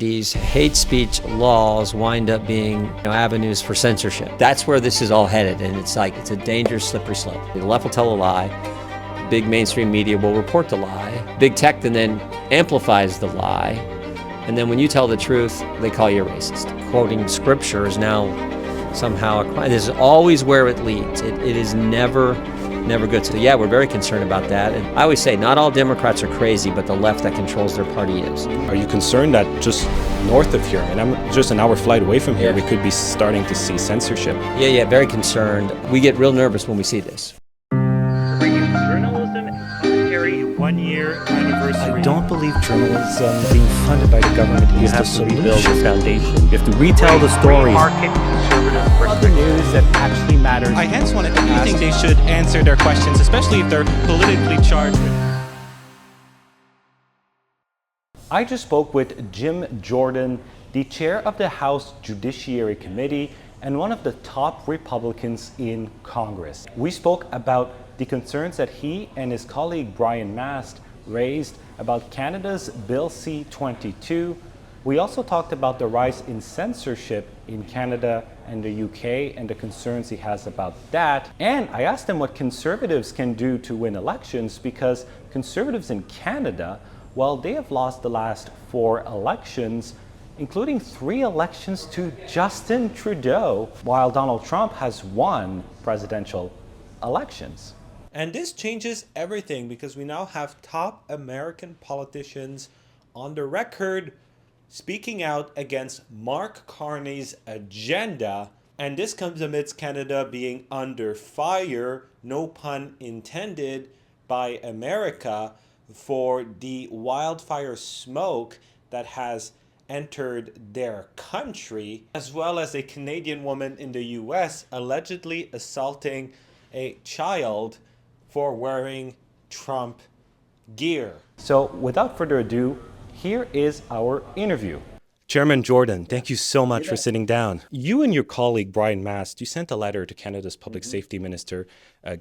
these hate speech laws wind up being avenues for censorship. That's where this is all headed, and it's a dangerous slippery slope. The left will tell a lie, big mainstream media will report the lie, big tech then amplifies the lie, and then when you tell the truth, they call you a racist. Quoting scripture is now somehow a crime. This is always where it leads. It is never good. So yeah, we're very concerned about that. And I always say not all Democrats are crazy, but the left that controls their party is. Are you concerned that just north of here, and I'm just an hour flight away from here, we could be starting to see censorship? Yeah, very concerned. We get real nervous when we see this. Journalism and commentary 1 year anniversary. I don't believe journalism being funded by the government is the solution. You have to rebuild the foundation. You have to retell the stories. Market conservative other news that actually matters. I hence wanted to ask. I think they should answer their questions, especially if they're politically charged. I just spoke with Jim Jordan, the chair of the House Judiciary Committee and one of the top Republicans in Congress. We spoke about the concerns that he and his colleague Brian Mast raised about Canada's Bill C-22. We also talked about the rise in censorship in Canada and the UK and the concerns he has about that. And I asked him what conservatives can do to win elections, because conservatives in Canada, well, they have lost the last 4 elections, including 3 elections to Justin Trudeau, while Donald Trump has won presidential elections. And this changes everything, because we now have top American politicians on the record speaking out against Mark Carney's agenda. And this comes amidst Canada being under fire, no pun intended, by America for the wildfire smoke that has entered their country, as well as a Canadian woman in the US allegedly assaulting a child for wearing Trump gear. So without further ado, here is our interview. Chairman Jordan, thank you so much for sitting down. You and your colleague Brian Mast, you sent a letter to Canada's Public Safety Minister,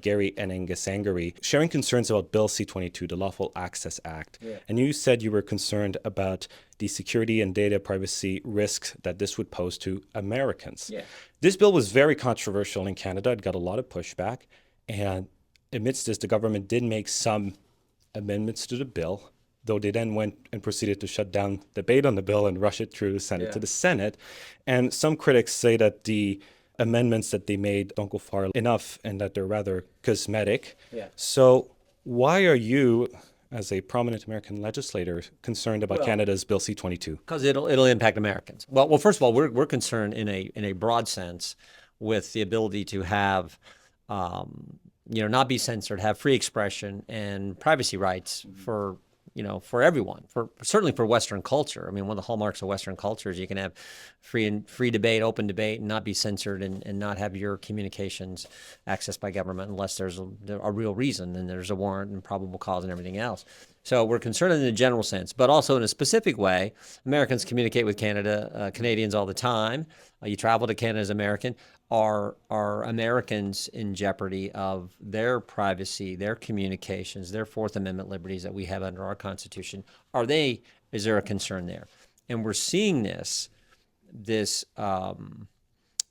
Gary Enengasangari, sharing concerns about Bill C-22, the Lawful Access Act. And you said you were concerned about the security and data privacy risks that this would pose to Americans. This bill was very controversial in Canada. It got a lot of pushback. And amidst this, the government did make some amendments to the bill, though they then went and proceeded to shut down debate on the bill and rush it through the Senate to the Senate. And some critics say that the amendments that they made don't go far enough and that they're rather cosmetic. So why are you, as a prominent American legislator, concerned about Canada's Bill C-22? Because it'll impact Americans. Well, first of all, we're concerned in a broad sense with the ability to have not be censored, have free expression and privacy rights for everyone, certainly for Western culture. I mean, one of the hallmarks of Western culture is you can have free debate, open debate, and not be censored and not have your communications accessed by government unless there's a real reason and there's a warrant and probable cause and everything else. So we're concerned in a general sense, but also in a specific way. Americans communicate with Canadians all the time. You travel to Canada as American. Are Americans in jeopardy of their privacy, their communications, their Fourth Amendment liberties that we have under our Constitution? Is there a concern there? And we're seeing this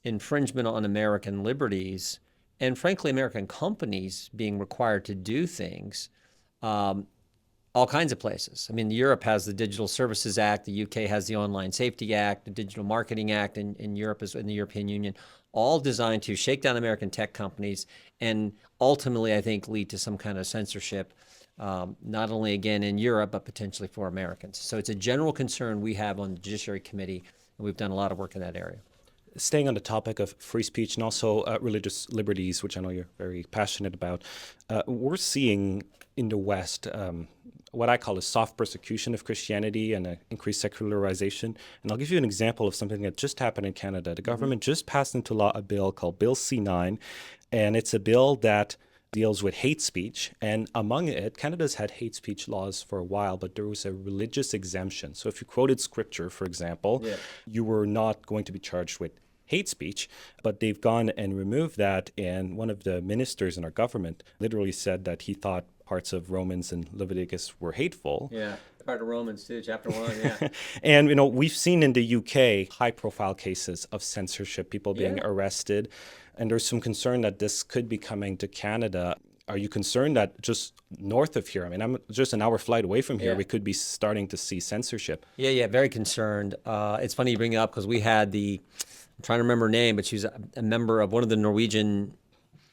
infringement on American liberties and, frankly, American companies being required to do things all kinds of places. I mean, Europe has the Digital Services Act, the UK has the Online Safety Act, the Digital Marketing Act in Europe, in the European Union, all designed to shake down American tech companies and ultimately, I think, lead to some kind of censorship, not only, again, in Europe, but potentially for Americans. So it's a general concern we have on the Judiciary Committee, and we've done a lot of work in that area. Staying on the topic of free speech and also religious liberties, which I know you're very passionate about, we're seeing in the West what I call a soft persecution of Christianity and increased secularization. And I'll give you an example of something that just happened in Canada. The government just passed into law a bill called Bill C-9, and it's a bill that deals with hate speech. And among it, Canada's had hate speech laws for a while, but there was a religious exemption. So if you quoted scripture, for example, you were not going to be charged with hate speech, but they've gone and removed that. And one of the ministers in our government literally said that he thought parts of Romans and Leviticus were hateful. Yeah, part of Romans too, chapter 1. Yeah. And, we've seen in the UK high-profile cases of censorship, people being Yeah. arrested. And there's some concern that this could be coming to Canada. Are you concerned that just north of here, I'm just an hour flight away from here, Yeah. we could be starting to see censorship? Yeah, very concerned. It's funny you bring it up because we had I'm trying to remember her name, but she was a member of one of the Norwegian,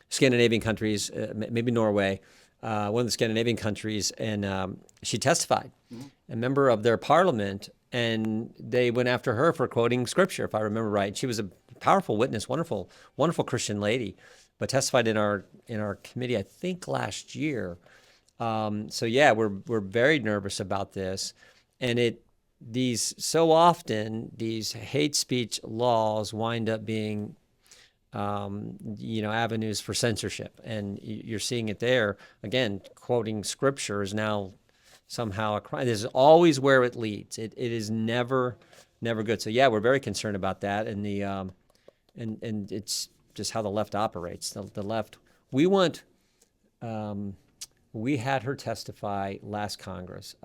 Scandinavian countries, maybe Norway, one of the Scandinavian countries, and she testified, a member of their parliament, and they went after her for quoting scripture, if I remember right. She was a powerful witness, wonderful, wonderful Christian lady, but testified in our committee, I think last year. So yeah, we're very nervous about this, and so often these hate speech laws wind up being avenues for censorship, and you're seeing it there. Again, quoting scripture is now somehow a crime. This is always where it leads. It is never good. So yeah, we're very concerned about that, and and it's just how the left operates. The left, we had her testify last Congress.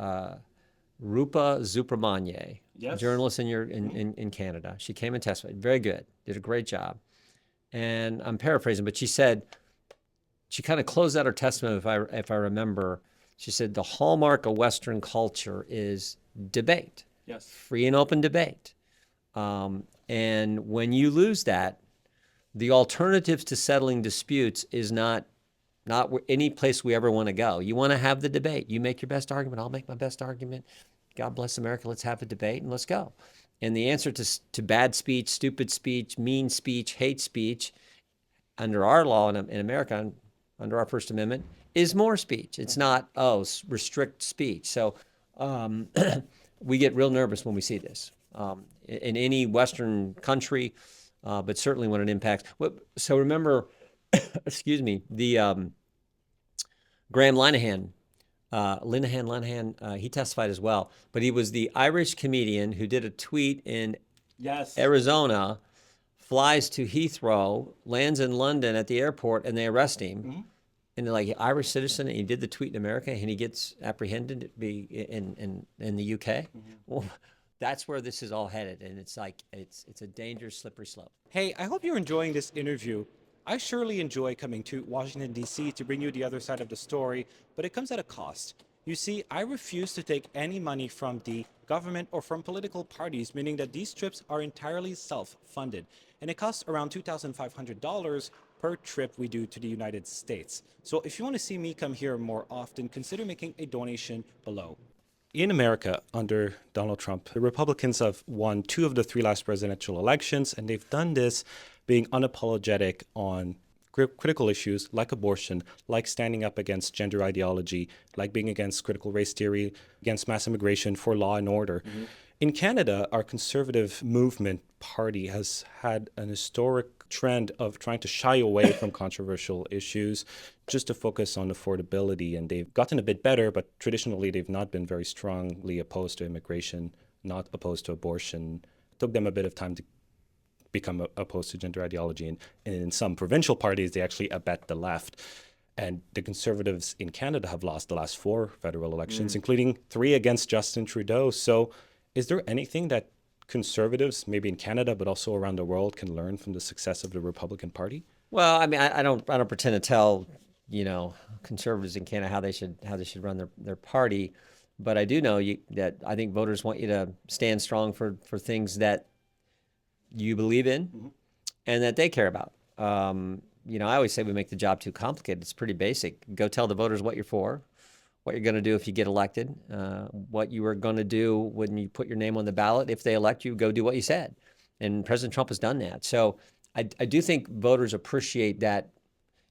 Rupa Subramanye, Yes. journalist in Canada. She came and testified. Very good. Did a great job. And I'm paraphrasing, but she said, she kind of closed out her testimony, if I remember. She said, the hallmark of Western culture is debate. Yes. Free and open debate. And when you lose that, the alternatives to settling disputes is not any place we ever want to go. You want to have the debate. You make your best argument. I'll make my best argument. God bless America. Let's have a debate and let's go. And the answer to bad speech, stupid speech, mean speech, hate speech, under our law in America, under our First Amendment, is more speech. It's not, restrict speech. So we get real nervous when we see this in any Western country, but certainly when it impacts. So remember, excuse me, the Graham Linehan, he testified as well, but he was the Irish comedian who did a tweet in Yes. Arizona, flies to Heathrow, lands in London at the airport, and they arrest him. And they're like, Irish citizen, and he did the tweet in America, and he gets apprehended to be in the UK. Well, that's where this is all headed, and it's like it's a dangerous, slippery slope. Hey, I hope you're enjoying this interview. I surely enjoy coming to Washington, D.C. to bring you the other side of the story, but it comes at a cost. You see, I refuse to take any money from the government or from political parties, meaning that these trips are entirely self-funded, and it costs around $2,500 per trip we do to the United States. So if you want to see me come here more often, consider making a donation below. In America, under Donald Trump, the Republicans have won 2 of the 3 last presidential elections, and they've done this being unapologetic on critical issues like abortion, like standing up against gender ideology, like being against critical race theory, against mass immigration, for law and order. In Canada, our conservative movement party has had an historic trend of trying to shy away from controversial issues just to focus on affordability. And they've gotten a bit better, but traditionally they've not been very strongly opposed to immigration, not opposed to abortion. It took them a bit of time to become opposed to gender ideology. And in some provincial parties, they actually abet the left. And the Conservatives in Canada have lost the last 4 federal elections, including 3 against Justin Trudeau. So is there anything that Conservatives, maybe in Canada, but also around the world, can learn from the success of the Republican Party? Well, I mean, I don't pretend to tell conservatives in Canada how they should run their party, but I do know that I think voters want you to stand strong for things that you believe in and that they care about. I always say we make the job too complicated. It's pretty basic. Go tell the voters what you're for, what you're going to do if you get elected, what you are going to do when you put your name on the ballot. If they elect you, go do what you said. And President Trump has done that. So I do think voters appreciate that.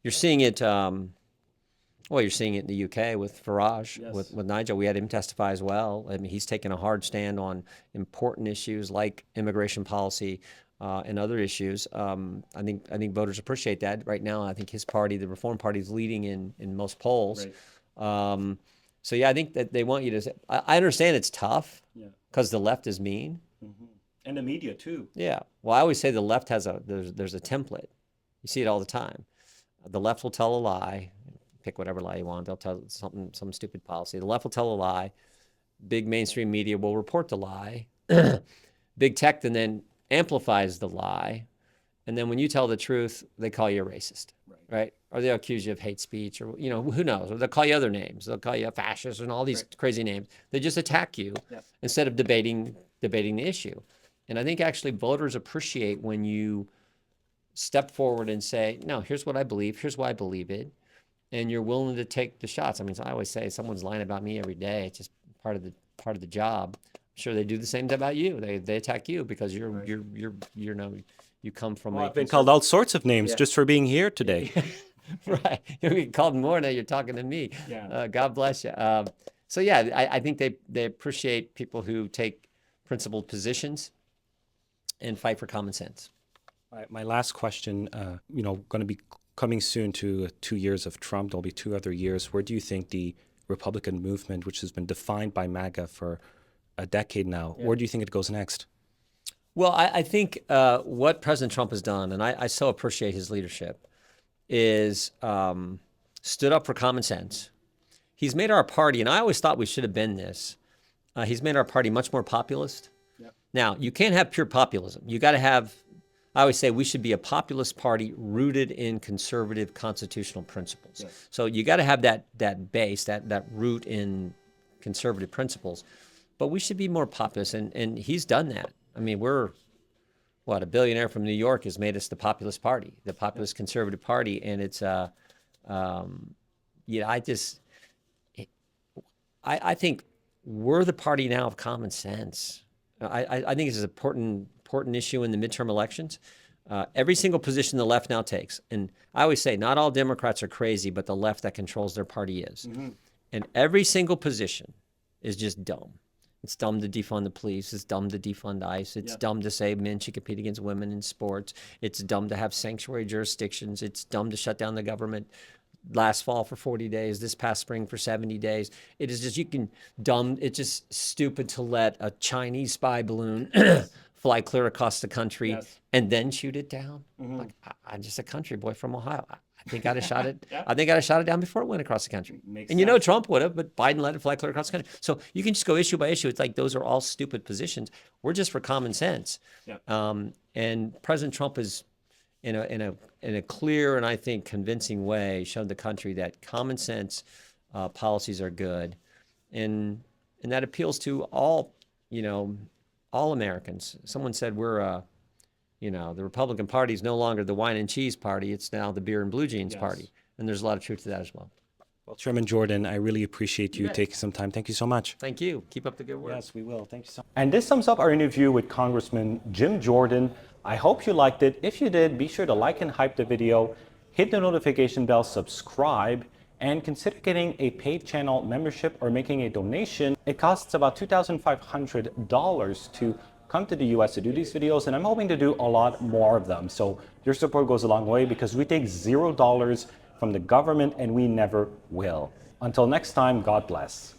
You're seeing it, you're seeing it in the UK with Farage, with Nigel. We had him testify as well. I mean, he's taken a hard stand on important issues like immigration policy and other issues. I think voters appreciate that. Right now, I think his party, the Reform Party, is leading in most polls. Right. So yeah, I think that they want you to. I understand it's tough because the left is mean. And the media too. Yeah. Well, I always say the left has there's a template. You see it all the time. The left will tell a lie, pick whatever lie you want. They'll tell some stupid policy. The left will tell a lie. Big mainstream media will report the lie. Big tech then amplifies the lie. And then when you tell the truth, they call you a racist, right? Or they'll accuse you of hate speech, or, who knows? Or they'll call you other names. They'll call you a fascist and all these crazy names. They just attack you instead of debating the issue. And I think actually voters appreciate when you step forward and say, no, here's what I believe. Here's why I believe it. And you're willing to take the shots. I mean, so I always say someone's lying about me every day. It's just part of the job. I'm sure they do the same about you. They attack you because you come from I've been called all sorts of names just for being here today. Right. You're getting called more now. You're talking to me. God bless you. So yeah, I think they appreciate people who take principled positions and fight for common sense. My last question, going to be coming soon to 2 years of Trump. There'll be 2 other years. Where do you think the Republican movement, which has been defined by MAGA for a decade now, where do you think it goes next? Well, I think what President Trump has done, and I so appreciate his leadership, is stood up for common sense. He's made our party, and I always thought we should have been this, he's made our party much more populist. Now, you can't have pure populism. You got to have, I always say we should be a populist party rooted in conservative constitutional principles. So you got to have that base, that root in conservative principles. But we should be more populist, and he's done that. I mean, we're, a billionaire from New York has made us the populist party, the populist conservative party. And it's, I think we're the party now of common sense. I think it's an important issue in the midterm elections. Every single position the left now takes, and I always say not all Democrats are crazy, but the left that controls their party is. And every single position is just dumb. It's dumb to defund the police. It's dumb to defund ICE. It's dumb to say men should compete against women in sports. It's dumb to have sanctuary jurisdictions. It's dumb to shut down the government last fall for 40 days, this past spring for 70 days. It is just, it's just stupid to let a Chinese spy balloon fly clear across the country and then shoot it down. Like, I'm just a country boy from Ohio. I think I'd have shot it. I think I'd have shot it down before it went across the country. Trump would have, but Biden let it fly clear across the country. So you can just go issue by issue. It's like those are all stupid positions. We're just for common sense. And President Trump is, in a clear and I think convincing way, showed the country that common sense policies are good, and that appeals to all Americans. Someone said we're the Republican Party is no longer the wine and cheese party. It's now the beer and blue jeans party. And there's a lot of truth to that as well. Well, Chairman Jordan, I really appreciate you taking some time. Thank you so much. Thank you. Keep up the good work. Yes, we will. Thank you so much. And this sums up our interview with Congressman Jim Jordan. I hope you liked it. If you did, be sure to like and hype the video, hit the notification bell, subscribe, and consider getting a paid channel membership or making a donation. It costs about $2,500 to come to the US to do these videos, and I'm hoping to do a lot more of them. So your support goes a long way because we take $0 from the government and we never will. Until next time, God bless.